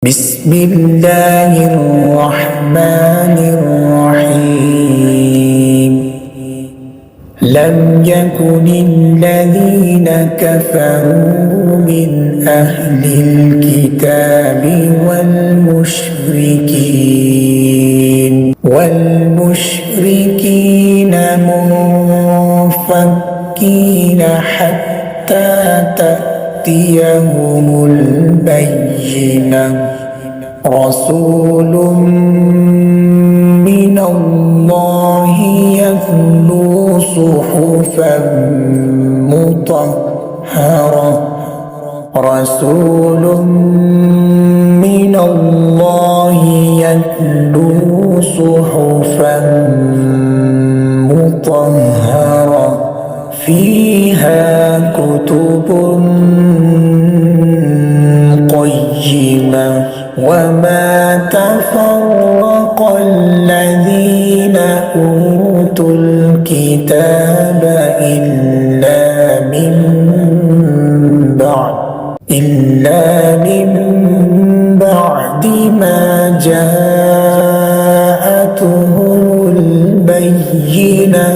بسم الله الرحمن الرحيم. لم يكن الذين كفروا من أهل الكتاب والمشركين منفكين حتى تأتيهم البينة. رسول من الله يتلو صحفا مطهرة. رسول من الله يتلو صحفا مطهرة فيها كتب قيمة. وما تفرق الذين أوتوا الكتاب إلا من بعد ما جاءتهم البينة.